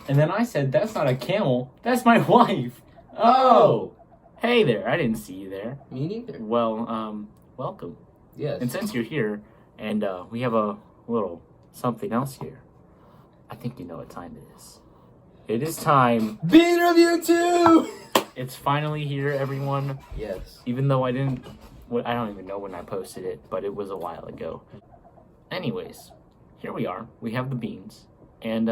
And then I said, that's not a camel, that's my wife. Oh! Hey there, I didn't see you there. Me neither. Well, welcome. Yes. And since you're here, and we have a little something else here, I think you know what time it is. It is time. Bean Review 2! It's finally here, everyone. Yes. Even though I don't even know when I posted it, but it was a while ago. Anyways, here we are. We have the beans. And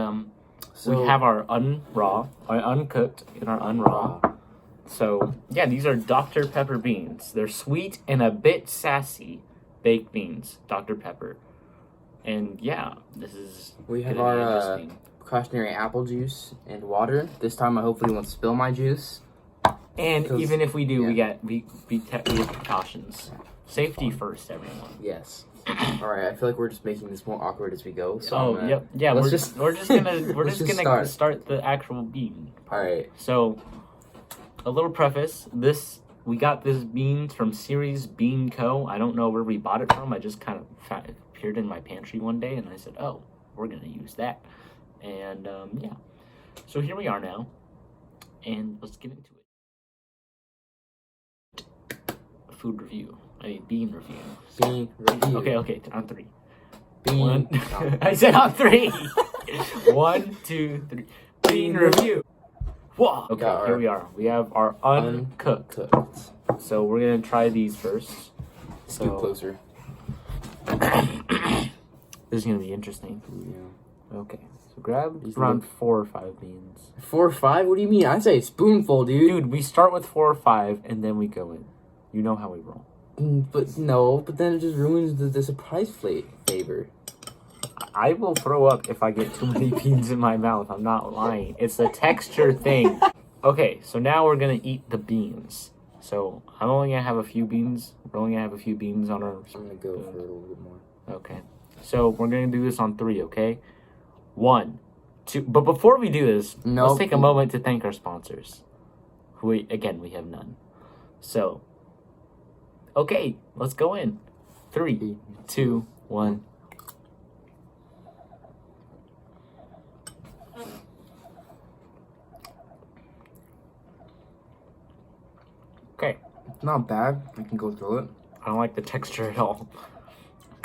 we have our uncooked and our unraw. So, yeah, these are Dr. Pepper beans. They're sweet and a bit sassy baked beans, Dr. Pepper. And, yeah, this is We have our cautionary apple juice and water. This time I hopefully won't spill my juice. And even if we do, we have precautions. Safety first, everyone. Yes. All right. I feel like we're just making this more awkward as we go. So we're just gonna start the actual bean. All right. So, a little preface. We got this beans from Series Bean Co. I don't know where we bought it from. I just kind of it appeared in my pantry one day, and I said, "Oh, we're gonna use that." And yeah. So here we are now, and let's get into it. Food review. Bean review. Bean review. Okay, on 3. Bean. I said on 3. 1, 2, 3. Bean review. Whoa. Okay, here we are. We have our uncooked. So we're gonna try these first. Scoot closer. This is gonna be interesting. Yeah. Okay. So grab around 4 or 5 beans. 4 or 5? What do you mean? I'd say a spoonful, dude. Dude, we start with 4 or 5 and then we go in. You know how we roll. But then it just ruins the surprise flavor. I will throw up if I get too many beans in my mouth. I'm not lying. It's a texture thing. Okay, so now we're gonna eat the beans. So I'm only gonna have a few beans. We're only gonna have a few beans on our. I'm gonna go for a little bit more. Okay, so we're gonna do this on 3. Okay, 1, 2. But before we do this, let's take a moment to thank our sponsors. We have none. So. Okay, let's go in. 3, 2, 1. Okay. It's not bad. I can go through it. I don't like the texture at all.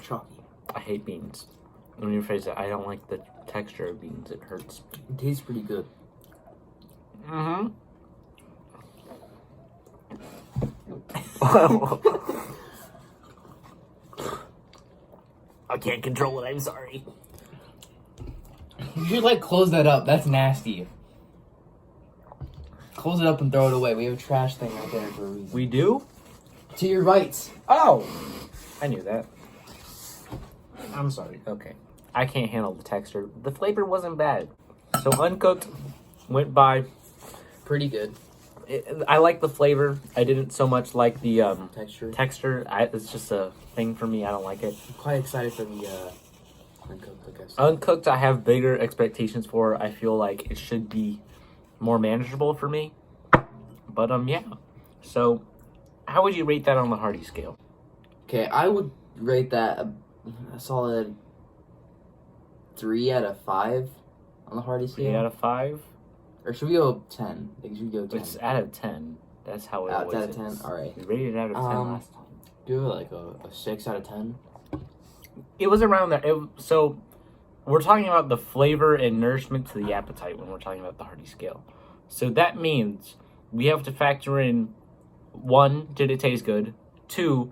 Chalky. I hate beans. Let me rephrase that. I don't like the texture of beans. It hurts. It tastes pretty good. Mm-hmm. I can't control it. I'm sorry. You should close that up. That's nasty. Close it up and throw it away. We have a trash thing right there for a reason. We do? To your right. Oh! I knew that. I'm sorry. Okay. I can't handle the texture. The flavor wasn't bad. So uncooked went by. Pretty good. I like the flavor. I didn't so much like the texture. It's just a thing for me. I don't like it. I'm quite excited for the uncooked, I guess. Uncooked, I have bigger expectations for. I feel like it should be more manageable for me. But yeah. So, how would you rate that on the Hardy scale? Okay, I would rate that a solid 3 out of 5 on the Hardy scale. 3 out of 5? Or should we go 10? I think we should go 10. It's out of 10. That's how it always is. Out of 10? Alright. We rated it out of 10 last time. Do it a 6 out of 10? It was around there. So, we're talking about the flavor and nourishment to the appetite when we're talking about the Hardy scale. So that means we have to factor in 1, did it taste good? 2,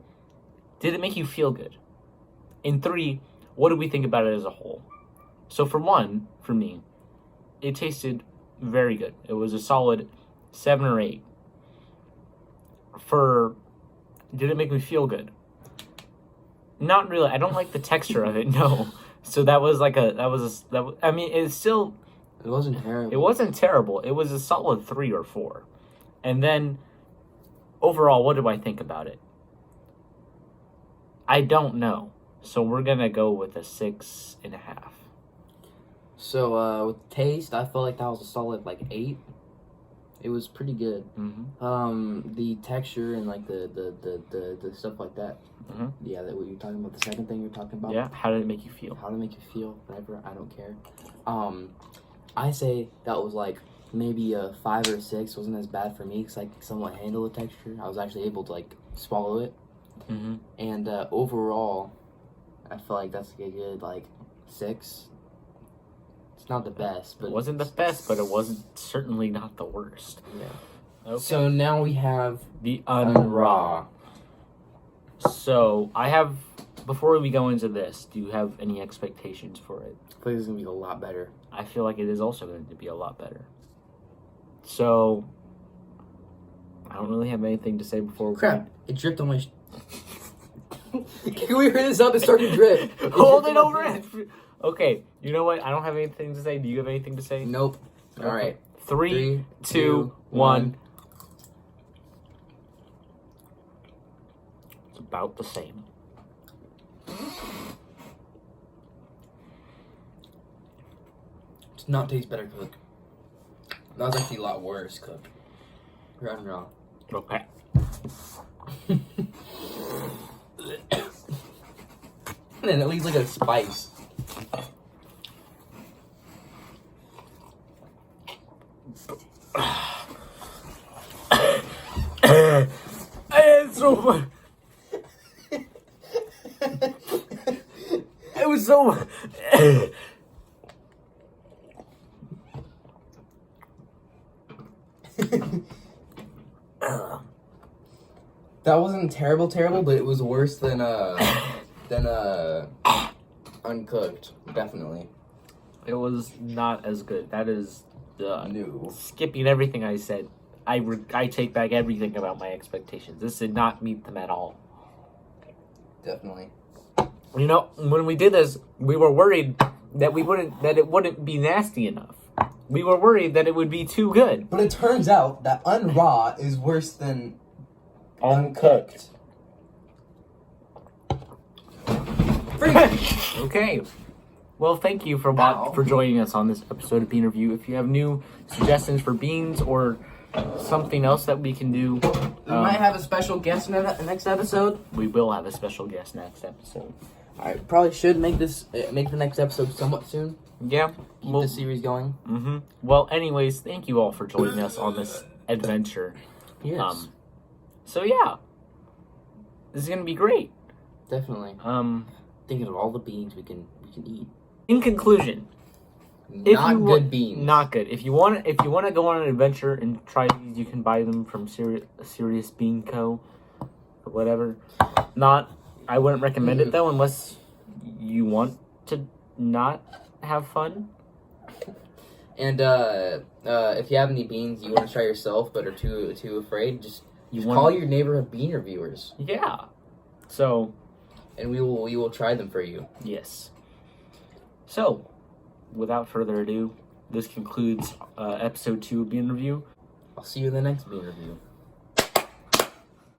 did it make you feel good? And 3, what do we think about it as a whole? So for 1, for me, it tasted very good. It was a solid 7 or 8. Did it make me feel good? Not really. I don't like the texture of it. No. So that was I mean, it's still. It wasn't terrible. It wasn't terrible. It was a solid 3 or 4. And then, overall, what do I think about it? I don't know. So we're gonna go with a 6.5. So with taste, I felt like that was a solid 8. It was pretty good. Mm-hmm. The texture and the stuff like that. Mm-hmm. Yeah, that what you're talking about. The second thing you're talking about. Yeah. How did it make you feel? How to make you feel? Whatever. I don't care. I say that was like maybe a 5 or 6. Wasn't as bad for me because I could somewhat handle the texture. I was actually able to like swallow it. Mm-hmm. And overall, I feel like that's a good like 6. It's not the best, but It wasn't the best, but it wasn't certainly not the worst. Yeah. Okay. So now we have The Unraw. So I have. Before we go into this, do you have any expectations for it? I feel like it's gonna be a lot better. I feel like it is also going to be a lot better. So I don't really have anything to say before. Crap! It dripped on my. Can we hurry this up? It's starting to drip. Hold it over it. Okay, you know what? I don't have anything to say. Do you have anything to say? Nope. Okay. All right. 3, 2, 1. It's about the same. Does not taste better cooked. That was actually a lot worse cooked. Raw. Okay. And it leaves like a spice. It's so fun. It was so. That wasn't terrible, but it was worse than uncooked, definitely. It was not as good. That is No. skipping everything I said. I take back everything about my expectations. This did not meet them at all. Definitely. You know, when we did this, we were worried that it wouldn't be nasty enough. We were worried that it would be too good. But it turns out that unraw is worse than uncooked. Okay. Well, thank you for joining us on this episode of Bean Review. If you have new suggestions for beans or something else that we can do, We might have a special guest in the next episode. we will have a special guest next episode. I probably should make the next episode somewhat soon. Yeah. Keep the series going. Mm-hmm. Well, anyways, thank you all for joining us on this adventure. Yes. So yeah, this is gonna be great. Definitely. Thinking of all the beans we can eat. In conclusion, Not good beans. Not good. If you want to go on an adventure and try these, you can buy them from Serious Bean Co. or whatever. I wouldn't recommend it though, unless you want to not have fun. And if you have any beans you want to try yourself but are too afraid, just call your neighborhood bean reviewers. Yeah. So. And we will try them for you. Yes. So, without further ado, this concludes episode 2 of Bean Review. I'll see you in the next bean review.